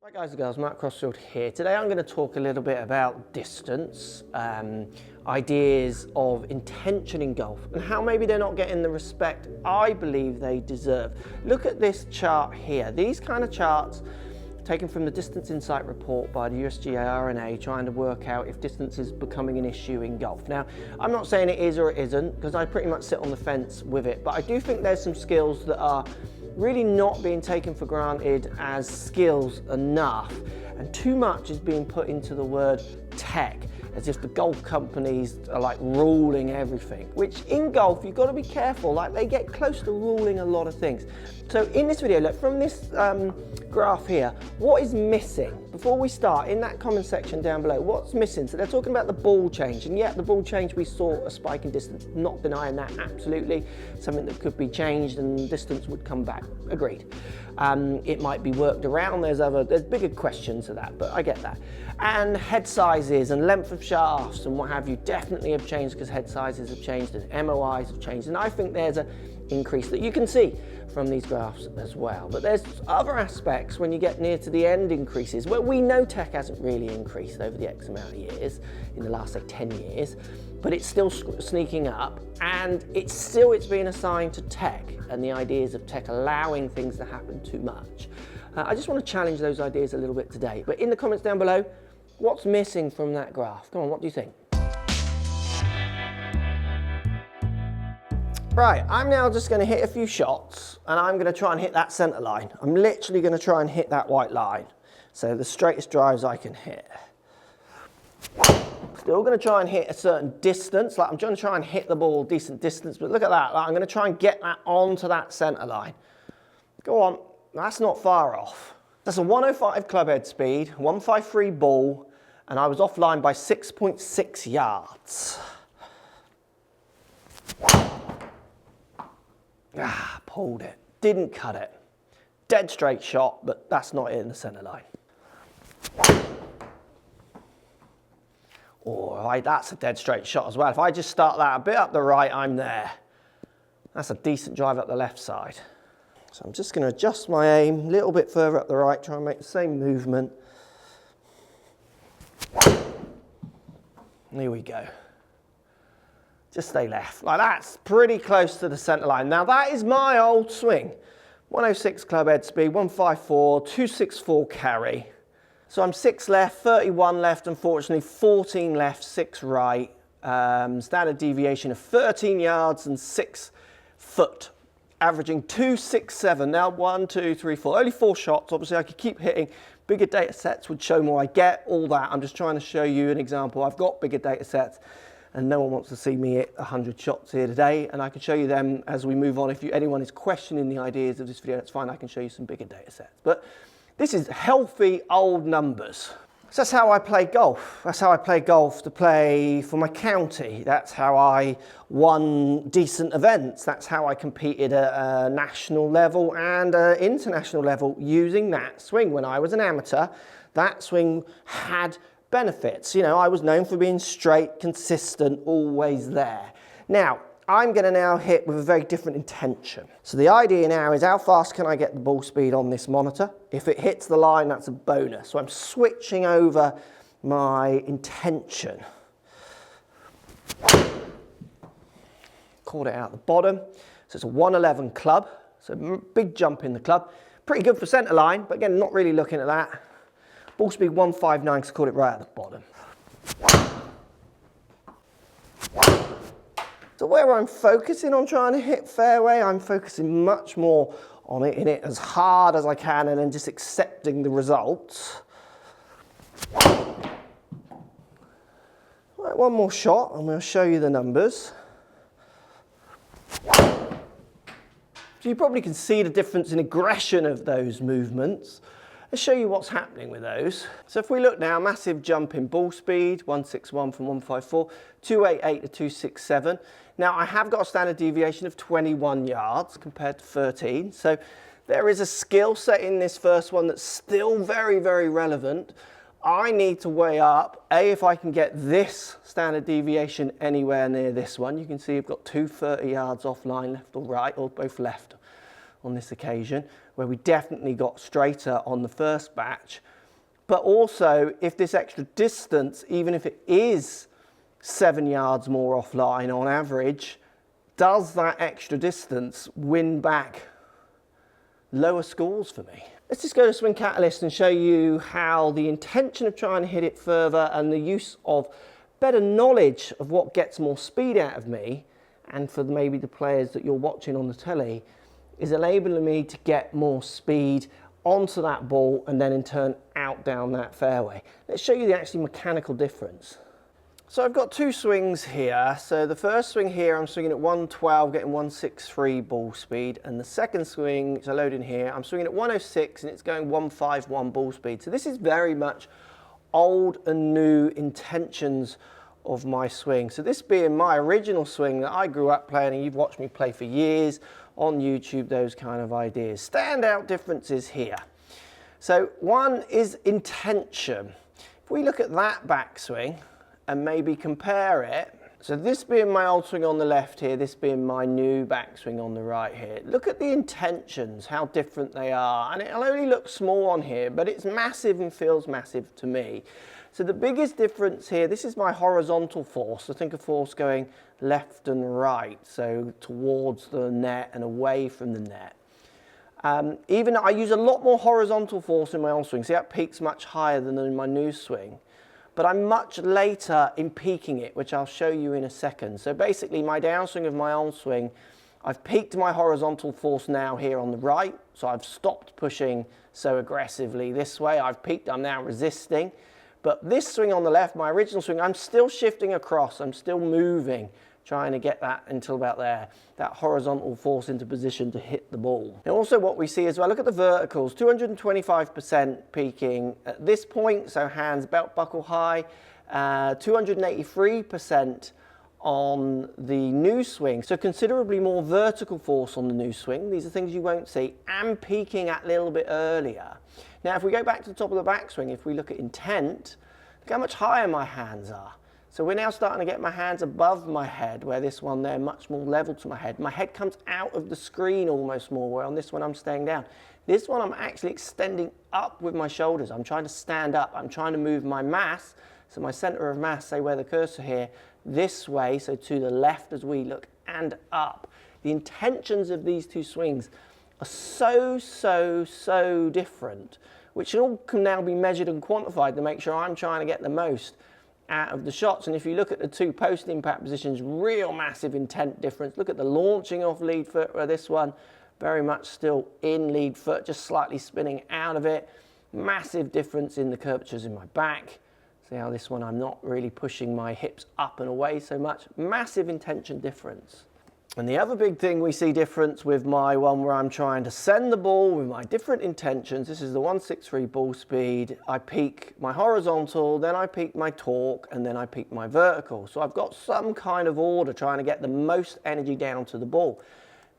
Right guys and girls, Mark Crossfield here. Today I'm going to talk a little bit about distance, ideas of intention in golf and how maybe they're not getting the respect I believe they deserve. Look at this chart here. These kind of charts taken from the Distance Insight report by the USGA R&A trying to work out if distance is becoming an issue in golf. Now, I'm not saying it is or it isn't because I pretty much sit on the fence with it, but I do think there's some skills that are really not being taken for granted as skills enough, and too much is being put into the word tech, as if the golf companies are like ruling everything, which in golf you've got to be careful, like they get close to ruling a lot of things. So in this video, look, from this graph here, what is missing? Before we start, in that comment section down below, what's missing? So they're talking about the ball change, and yet the ball change, we saw a spike in distance, not denying that, absolutely. Something that could be changed and distance would come back, agreed. It might be worked around, there's bigger questions to that, but I get that. And head sizes and length of shafts and what have you definitely have changed because head sizes have changed and MOIs have changed, and I think there's an increase that you can see from these graphs as well. But there's other aspects when you get near to the end increases where we know tech hasn't really increased over the X amount of years, in the last say 10 years, but it's still sneaking up, and it's being assigned to tech and the ideas of tech allowing things to happen too much. I just want to challenge those ideas a little bit today, but in the comments down below, what's missing from that graph? Come on, what do you think? Right, I'm now just going to hit a few shots and I'm going to try and hit that centre line. I'm literally going to try and hit that white line. So the straightest drives I can hit. Still going to try and hit a certain distance, like I'm going to try and hit the ball decent distance, but look at that, like I'm going to try and get that onto that centre line. Go on, that's not far off. That's a 105 club head speed, 153 ball, and I was offline by 6.6 yards. Pulled it, didn't cut it. Dead straight shot, but that's not it in the centre line. All right, that's a dead straight shot as well. If I just start that a bit up the right, I'm there. That's a decent drive up the left side. So I'm just going to adjust my aim a little bit further up the right, try and make the same movement. Here we go. Just stay left. Like that's pretty close to the centre line. Now that is my old swing. 106 club head speed, 154, 264 carry. So I'm 6 left, 31 left, unfortunately, 14 left, 6 right. Standard deviation of 13 yards and 6 foot. Averaging 267. Now 1, 2, 3, 4. Only 4 shots. Obviously I could keep hitting. Bigger data sets would show more. I get all that. I'm just trying to show you an example. I've got bigger data sets, and no one wants to see me hit 100 shots here today, and I can show you them as we move on. If anyone is questioning the ideas of this video, that's fine, I can show you some bigger data sets. But this is healthy old numbers. So that's how I play golf. That's how I play golf to play for my county. That's how I won decent events. That's how I competed at a national level and international level using that swing. When I was an amateur, that swing had benefits. You know, I was known for being straight, consistent, always there. Now, I'm going to now hit with a very different intention. So the idea now is how fast can I get the ball speed on this monitor? If it hits the line, that's a bonus. So I'm switching over my intention. Caught it out the bottom. So it's a 111 club. So big jump in the club. Pretty good for centre line, but again, not really looking at that. Ball speed 159, because I caught it right at the bottom. So where I'm focusing on trying to hit fairway, I'm focusing much more on hitting it as hard as I can and then just accepting the results. Right, one more shot and we'll show you the numbers. So you probably can see the difference in aggression of those movements. Let's show you what's happening with those. So if we look now, massive jump in ball speed, 161 from 154, 288 to 267. Now I have got a standard deviation of 21 yards compared to 13. So there is a skill set in this first one that's still very, very relevant. I need to weigh up, if I can get this standard deviation anywhere near this one. You can see I've got 230 yards offline, left or right, or both left on this occasion. where we definitely got straighter on the first batch. But also, if this extra distance, even if it is 7 yards more offline on average, does that extra distance win back lower scores for me? Let's just go to Swing Catalyst and show you how the intention of trying to hit it further and the use of better knowledge of what gets more speed out of me, and for maybe the players that you're watching on the telly, is enabling me to get more speed onto that ball and then in turn out down that fairway. Let's show you the actually mechanical difference. So I've got two swings here. So the first swing here, I'm swinging at 112, getting 163 ball speed. And the second swing, which I load in here, I'm swinging at 106 and it's going 151 ball speed. So this is very much old and new intentions of my swing. So this being my original swing that I grew up playing, and you've watched me play for years on YouTube, those kind of ideas. Standout differences here. So one is intention. If we look at that backswing and maybe compare it, so this being my old swing on the left here, this being my new backswing on the right here. Look at the intentions, how different they are. And it'll only look small on here, but it's massive and feels massive to me. So the biggest difference here, this is my horizontal force. So think of force going left and right, so towards the net and away from the net. Even I use a lot more horizontal force in my old swing. See, that peaks much higher than in my new swing. But I'm much later in peaking it, which I'll show you in a second. So basically my downswing of my old swing, I've peaked my horizontal force now here on the right. So I've stopped pushing so aggressively this way. I've peaked, I'm now resisting. But this swing on the left, my original swing, I'm still shifting across. I'm still moving, trying to get that until about there, that horizontal force into position to hit the ball. And also what we see as well, look at the verticals, 225% peaking at this point, so hands belt buckle high, 283% on the new swing, so considerably more vertical force on the new swing. These are things you won't see, and peaking a little bit earlier. Now if we go back to the top of the backswing, if we look at intent, look how much higher my hands are. So we're now starting to get my hands above my head, where this one there, much more level to my head. My head comes out of the screen almost more, where on this one I'm staying down. This one I'm actually extending up with my shoulders. I'm trying to stand up. I'm trying to move my mass, so my center of mass, say where the cursor here, this way, so to the left as we look, and up. The intentions of these two swings are so different, which all can now be measured and quantified to make sure I'm trying to get the most out of the shots. And if you look at the two post impact positions, real massive intent difference. Look at the launching off lead foot, where this one very much still in lead foot, just slightly spinning out of it. Massive difference in the curvatures in my back. See how this one I'm not really pushing my hips up and away so much. Massive intention difference. And the other big thing we see difference with my one where I'm trying to send the ball with my different intentions, this is the 163 ball speed, I peak my horizontal, then I peak my torque, and then I peak my vertical. So I've got some kind of order trying to get the most energy down to the ball.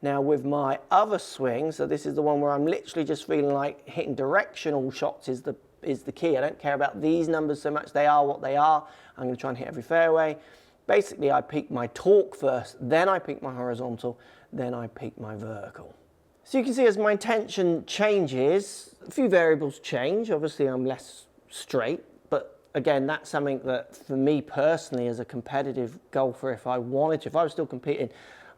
Now with my other swing, so this is the one where I'm literally just feeling like hitting directional shots is the key. I don't care about these numbers so much, they are what they are. I'm going to try and hit every fairway. Basically, I peak my torque first, then I peak my horizontal, then I peak my vertical. So you can see as my intention changes, a few variables change. Obviously, I'm less straight, but again, that's something that for me personally as a competitive golfer, if I wanted to, if I was still competing,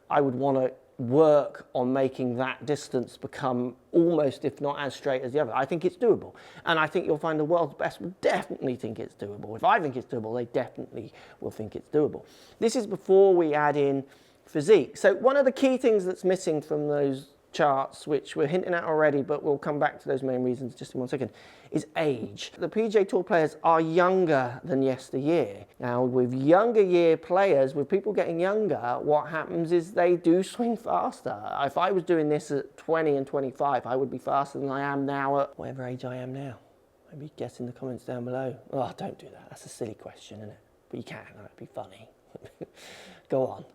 I would want to work on making that distance become almost, if not as straight as the other. I think it's doable. And I think you'll find the world's best will definitely think it's doable. If I think it's doable, they definitely will think it's doable. This is before we add in physique. So one of the key things that's missing from those charts, which we're hinting at already, but we'll come back to those main reasons just in 1 second, is age. The PGA Tour players are younger than yesteryear. Now, with younger year players, with people getting younger, what happens is they do swing faster. If I was doing this at 20 and 25, I would be faster than I am now at whatever age I am now. Maybe guess in the comments down below. Oh, don't do that. That's a silly question, isn't it? But you can. That'd be funny. Go on.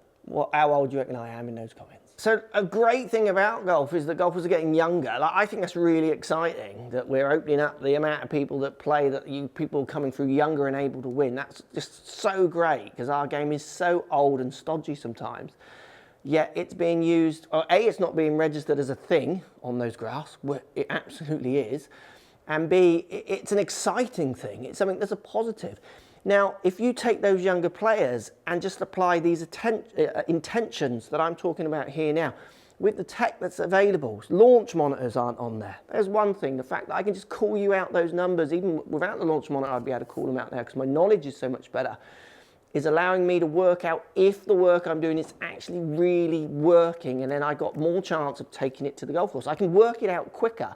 How old do you reckon I am in those comments? So a great thing about golf is that golfers are getting younger. Like, I think that's really exciting that we're opening up the amount of people that play, people coming through younger and able to win. That's just so great because our game is so old and stodgy sometimes. yet it's being used, or A, it's not being registered as a thing on those graphs, where it absolutely is, and B, it's an exciting thing. It's something that's a positive. Now, if you take those younger players and just apply these intentions that I'm talking about here now, with the tech that's available, launch monitors aren't on there. There's one thing, the fact that I can just call you out those numbers, even without the launch monitor, I'd be able to call them out there because my knowledge is so much better, is allowing me to work out if the work I'm doing is actually really working, and then I got more chance of taking it to the golf course. I can work it out quicker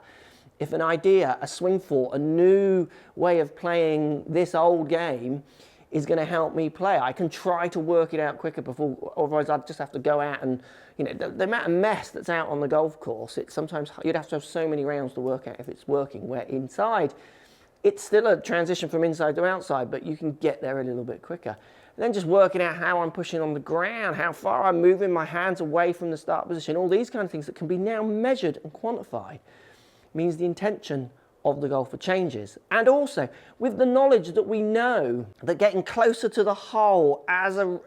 if an idea, a swing thought, a new way of playing this old game is going to help me play. I can try to work it out quicker before, otherwise I'd just have to go out and, you know, the amount of mess that's out on the golf course, it's sometimes, you'd have to have so many rounds to work out if it's working, where inside, it's still a transition from inside to outside, but you can get there a little bit quicker. And then just working out how I'm pushing on the ground, how far I'm moving my hands away from the start position, all these kind of things that can be now measured and quantified, means the intention of the golfer changes. And also, with the knowledge that we know that getting closer to the hole as a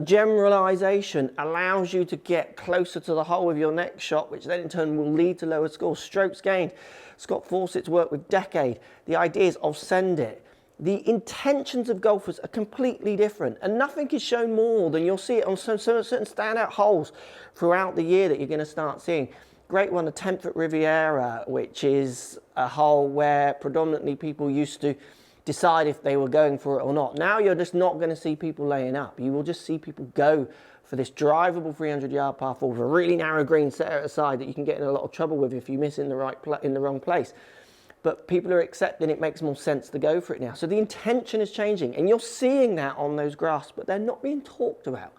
generalization allows you to get closer to the hole with your next shot, which then in turn will lead to lower scores. Strokes gained. Scott Fawcett's work with Decade. The ideas of Send It. The intentions of golfers are completely different, and nothing is shown more than you'll see it on certain standout holes throughout the year that you're going to start seeing. Great one, the 10th at Riviera, which is a hole where predominantly people used to decide if they were going for it or not. Now you're just not going to see people laying up. You will just see people go for this drivable 300-yard par 4 with a really narrow green set aside that you can get in a lot of trouble with if you miss in the wrong place. But people are accepting it makes more sense to go for it now. So the intention is changing, and you're seeing that on those graphs, but they're not being talked about.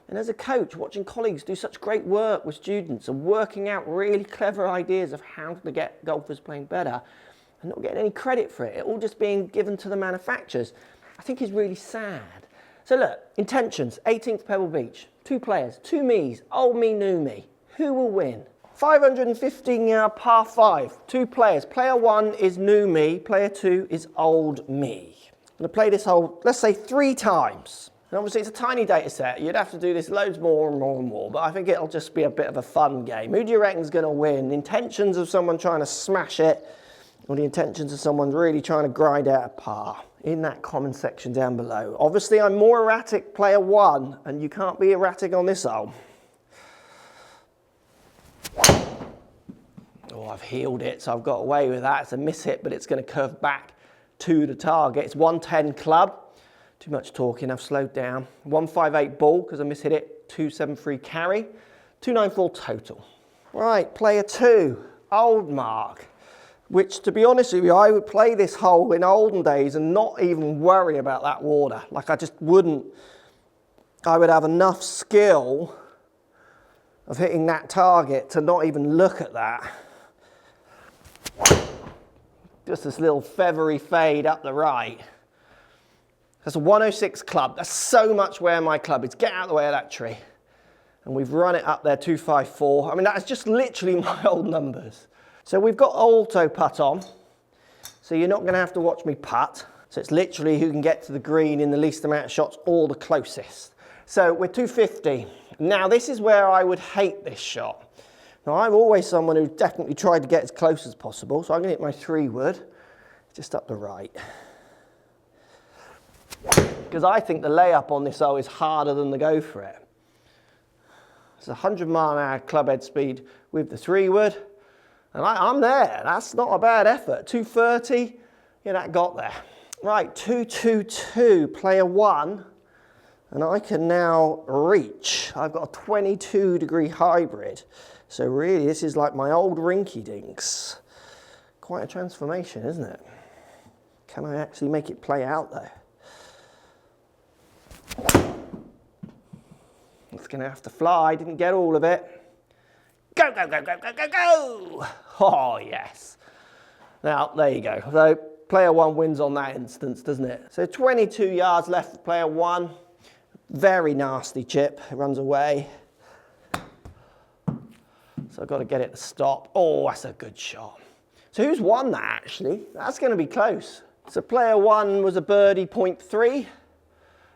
And as a coach, watching colleagues do such great work with students and working out really clever ideas of how to get golfers playing better and not getting any credit for it, it all just being given to the manufacturers, I think is really sad. So look, intentions, 18th Pebble Beach, 2 players, 2 me's, old me, new me. Who will win? 515-yard par 5, 2 players. Player 1 is new me, player 2 is old me. I'm going to play this hole, let's say 3 times. And obviously it's a tiny data set. You'd have to do this loads more and more and more, but I think it'll just be a bit of a fun game. Who do you reckon is going to win? The intentions of someone trying to smash it, or the intentions of someone really trying to grind out a par? In that comment section down below. Obviously I'm more erratic, player 1, and you can't be erratic on this hole. Oh, I've heeled it, so I've got away with that. It's a miss hit, but it's going to curve back to the target. It's 110 club. Too much talking, I've slowed down. 158 ball, because I mishit it. 273 carry. 294 total. Right, player 2, old Mark. Which, to be honest with you, I would play this hole in olden days and not even worry about that water. Like, I just wouldn't. I would have enough skill of hitting that target to not even look at that. Just this little feathery fade up the right. That's a 106 club. That's so much where my club is. Get out of the way of that tree. And we've run it up there, 254. I mean, that's just literally my old numbers. So we've got auto putt on. So you're not going to have to watch me putt. So it's literally who can get to the green in the least amount of shots or the closest. So we're 250. Now this is where I would hate this shot. Now I'm always someone who definitely tried to get as close as possible. So I'm going to hit my 3-wood just up the right. Because I think the layup on this hole is harder than the go for it. It's 100-mile-an-hour club head speed with the 3-wood. And I'm there. That's not a bad effort. 230, yeah, that got there. Right, 222, player 1. And I can now reach. I've got a 22-degree hybrid. So really, this is like my old rinky-dinks. Quite a transformation, isn't it? Can I actually make it play out, though? It's going to have to fly. Didn't get all of it. Go, go, go, go, go, go, go! Oh, yes. Now, there you go. So, player 1 wins on that instance, doesn't it? So, 22 yards left for player 1. Very nasty chip. It runs away. So, I've got to get it to stop. Oh, that's a good shot. So, who's won that, actually? That's going to be close. So, player 1 was a birdie, 0.3.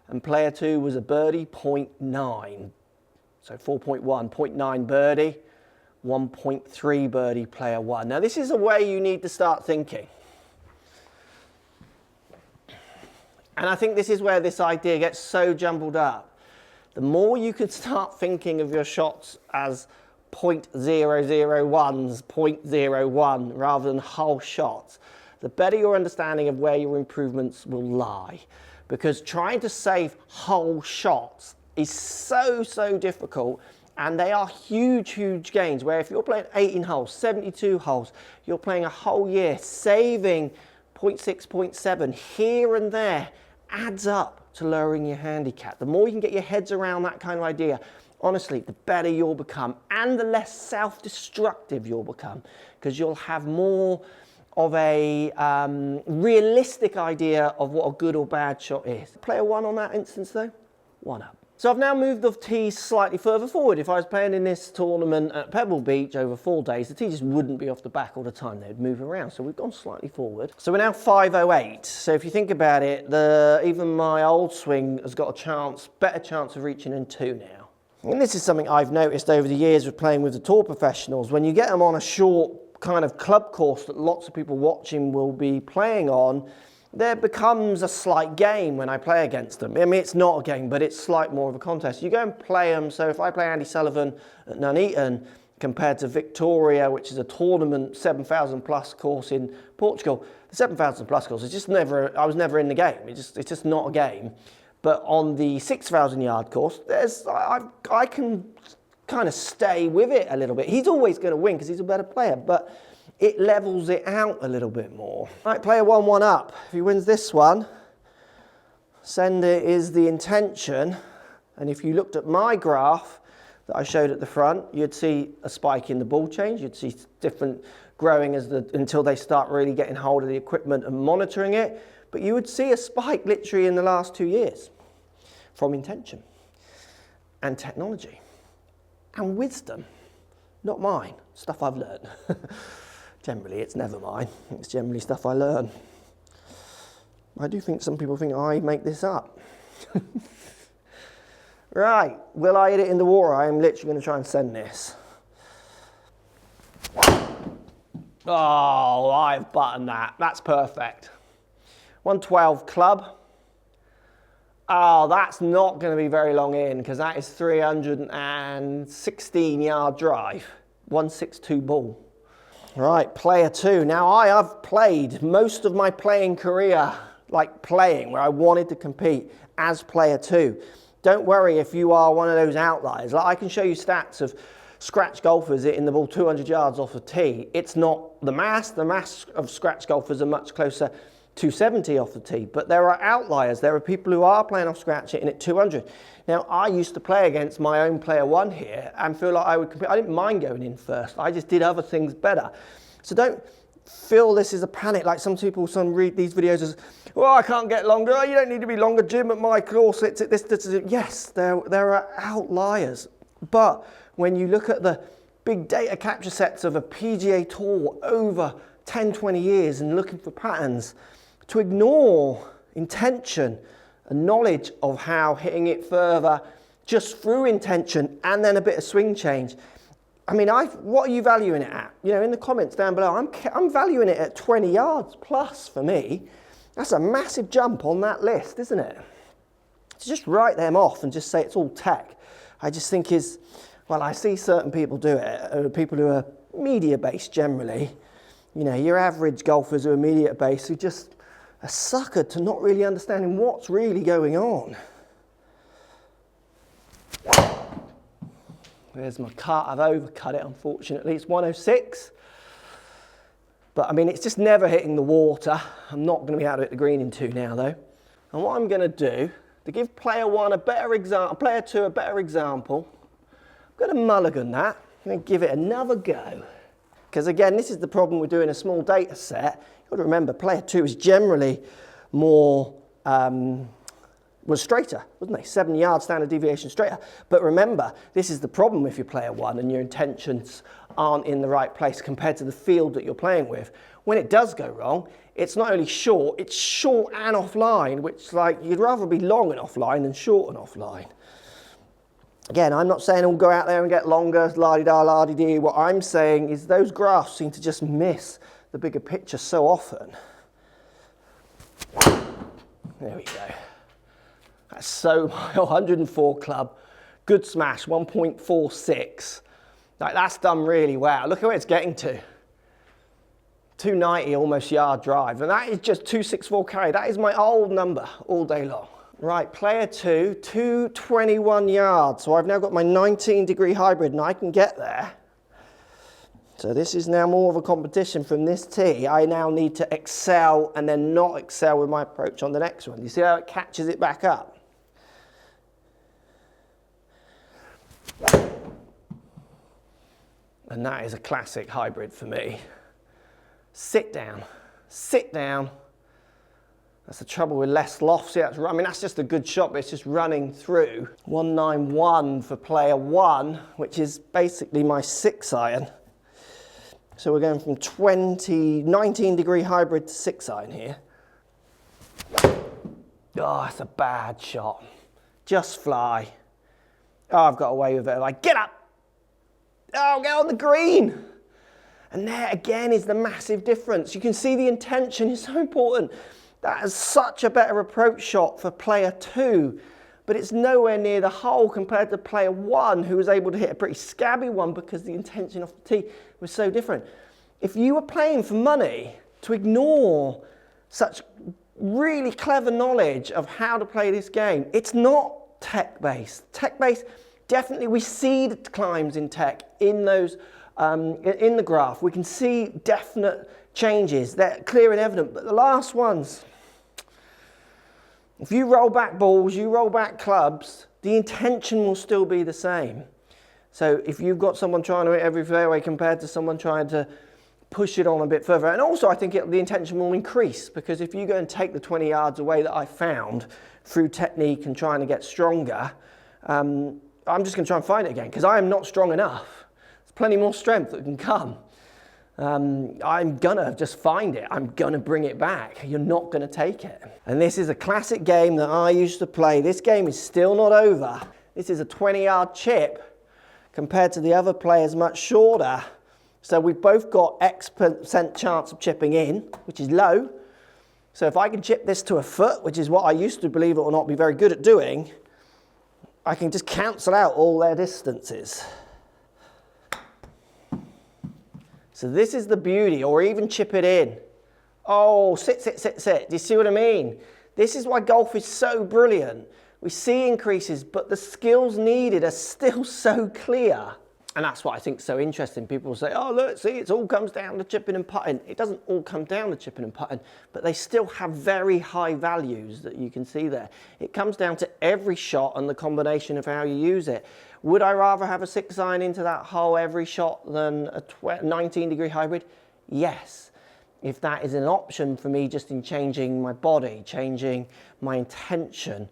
and player 2 was a birdie 0.9. So 4.1, 0.9 birdie, 1.3 birdie player 1. Now this is a way you need to start thinking. And I think this is where this idea gets so jumbled up. The more you could start thinking of your shots as 0.001s, 0.01 rather than whole shots, the better your understanding of where your improvements will lie. Because trying to save whole shots is so difficult, and they are huge gains, where if you're playing 18 holes, 72 holes, you're playing a whole year, saving 0.6, 0.7 here and there adds up to lowering your handicap. The more you can get your heads around that kind of idea, honestly, the better you'll become, and the less self-destructive you'll become, because you'll have more of a realistic idea of what a good or bad shot is. Player 1 on that instance though, 1 up. So I've now moved the tees slightly further forward. If I was playing in this tournament at Pebble Beach over 4 days, the tee just wouldn't be off the back all the time. They'd move around. So we've gone slightly forward. So we're now 508. So if you think about it, even my old swing has got a better chance of reaching in 2 now. And this is something I've noticed over the years with playing with the tour professionals. When you get them on a short kind of club course that lots of people watching will be playing on, there becomes a slight game when I play against them. I mean, it's not a game, but it's slight more of a contest. You go and play them, so if I play Andy Sullivan at Nuneaton compared to Victoria, which is a tournament 7,000 plus course in Portugal, the 7,000 plus course is just never, I was never in the game. It's just not a game. But on the 6,000 yard course, I can kind of stay with it a little bit. He's always going to win because he's a better player, but it levels it out a little bit more. Right, player 1, 1 up. If he wins this one, sender is the intention. And if you looked at my graph that I showed at the front, you'd see a spike in the ball change. You'd see different growing until they start really getting hold of the equipment and monitoring it. But you would see a spike literally in the last 2 years from intention and technology and wisdom. Not mine, stuff I've learned. Generally, it's never mine. It's generally stuff I learn. I do think some people think I make this up. Right, will I hit it in the water? I'm literally going to try and send this. Oh, I've buttoned that. That's perfect. 112 club. Oh, that's not going to be very long in because that is 316 yard drive. 162 ball. Right, player 2. Now I have played most of my playing career, like playing, where I wanted to compete as player 2. Don't worry if you are one of those outliers. Like I can show you stats of scratch golfers hitting the ball 200 yards off the tee. It's not the mass. The mass of scratch golfers are much closer 270 off the tee, but there are outliers. There are people who are playing off scratch hitting at 200. Now, I used to play against my own player 1 here and feel like I would compete. I didn't mind going in first. I just did other things better. So don't feel this is a panic like some people read these videos as, well, I can't get longer. Oh, you don't need to be longer, Jim, at my course. It's this. Yes, there are outliers. But when you look at the big data capture sets of a PGA Tour over 10, 20 years and looking for patterns, to ignore intention and knowledge of how hitting it further just through intention and then a bit of swing change. I mean, what are you valuing it at? You know, in the comments down below, I'm valuing it at 20 yards plus for me. That's a massive jump on that list, isn't it? To just write them off and just say it's all tech, I just think well, I see certain people do it, people who are media-based generally. You know, your average golfers who are media-based who just a sucker to not really understanding what's really going on. There's my cut. I've overcut it, unfortunately. It's 106. But, I mean, it's just never hitting the water. I'm not going to be able to hit the green in 2 now, though. And what I'm going to do, to give player 1 a better example, player 2 a better example, I'm going to mulligan that. I'm going to give it another go. Because, again, this is the problem with doing a small data set. You've got to remember, player 2 is generally more, was straighter, wasn't they? 7 yard standard deviation straighter. But remember, this is the problem with your player 1 and your intentions aren't in the right place compared to the field that you're playing with. when it does go wrong, it's not only short, it's short and offline, which like you'd rather be long and offline than short and offline. Again, I'm not saying all go out there and get longer, la-di-da, la-di-dee. What I'm saying is those graphs seem to just miss the bigger picture so often. There we go. That's so 104 club, good smash, 1.46. Like that's done really well. Look at where it's getting to. 290 almost yard drive, and that is just 264 carry. That is my old number all day long. Right, player 2, 221 yards. So I've now got my 19-degree hybrid, and I can get there. So this is now more of a competition from this tee. I now need to excel and then not excel with my approach on the next one. You see how it catches it back up? And that is a classic hybrid for me. Sit down, sit down. That's the trouble with less loft. See, I mean, that's just a good shot, but it's just running through. 191 for player 1, which is basically my 6-iron. So we're going from 19-degree hybrid to 6-iron here. Oh, that's a bad shot. Just fly. Oh, I've got away with it. Like, get up. Oh, get on the green. And there again is the massive difference. You can see the intention is so important. That is such a better approach shot for player 2, but it's nowhere near the hole compared to player 1, who was able to hit a pretty scabby one because the intention off the tee was so different. If you were playing for money, to ignore such really clever knowledge of how to play this game, it's not tech-based. Tech-based, definitely we see the climbs in tech in those, in the graph. We can see definite changes. They're clear and evident, but the last ones, if you roll back balls, you roll back clubs, the intention will still be the same. So if you've got someone trying to hit every fairway compared to someone trying to push it on a bit further, and also I think the intention will increase, because if you go and take the 20 yards away that I found through technique and trying to get stronger, I'm just going to try and find it again, because I am not strong enough. There's plenty more strength that can come. I'm gonna just find it. I'm gonna bring it back. You're not gonna take it. And this is a classic game that I used to play. This game is still not over. This is a 20-yard chip compared to the other players much shorter. So we've both got X% chance of chipping in, which is low. So if I can chip this to a foot, which is what I used to, believe it or not, be very good at doing, I can just cancel out all their distances. So this is the beauty, or even chip it in. Oh, sit, sit, sit, sit. Do you see what I mean? This is why golf is so brilliant. We see increases, but the skills needed are still so clear. And that's what I think is so interesting. People say, oh, look, see, it all comes down to chipping and putting. It doesn't all come down to chipping and putting, but they still have very high values that you can see there. It comes down to every shot and the combination of how you use it. Would I rather have a 6-iron into that hole every shot than a 19-degree hybrid? Yes. If that is an option for me, just in changing my body, changing my intention,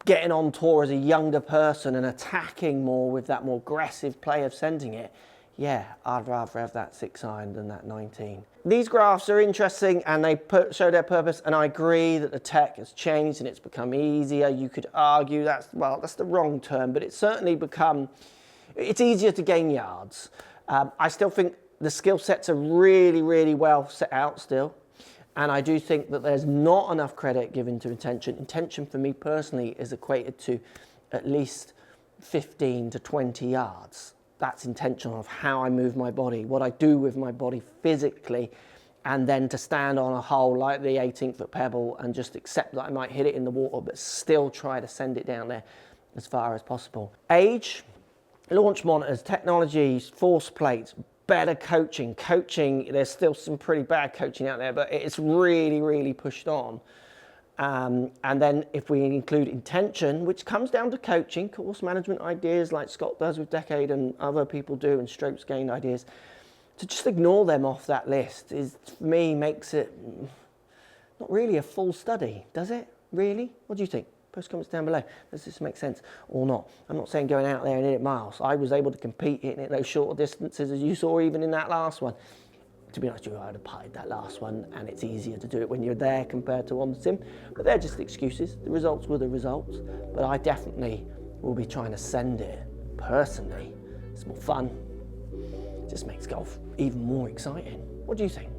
getting on tour as a younger person and attacking more with that more aggressive play of sending it, yeah, I'd rather have that 6-iron than that 19. These graphs are interesting and they show their purpose, and I agree that the tech has changed and it's become easier. You could argue that's the wrong term, but it's certainly become, it's easier to gain yards. I still think the skill sets are really, really well set out still. And I do think that there's not enough credit given to intention. Intention for me personally is equated to at least 15 to 20 yards. That's intentional of how I move my body, what I do with my body physically, and then to stand on a hole like the 18th Pebble and just accept that I might hit it in the water, but still try to send it down there as far as possible. Age, launch monitors, technologies, force plates, better coaching. There's still some pretty bad coaching out there, but it's really, really pushed on. And then if we include intention, which comes down to coaching, course management ideas like Scott does with Decade and other people do, and strokes gained ideas, to just ignore them off that list is, for me, makes it not really a full study, does it? Really? What do you think? Post comments down below. Does this make sense or not? I'm not saying going out there and hit it miles. I was able to compete hitting it those shorter distances as you saw even in that last one. To be honest with you, I would have putted that last one, and it's easier to do it when you're there compared to on the sim. But they're just excuses. The results were the results. But I definitely will be trying to send it personally. It's more fun. It just makes golf even more exciting. What do you think?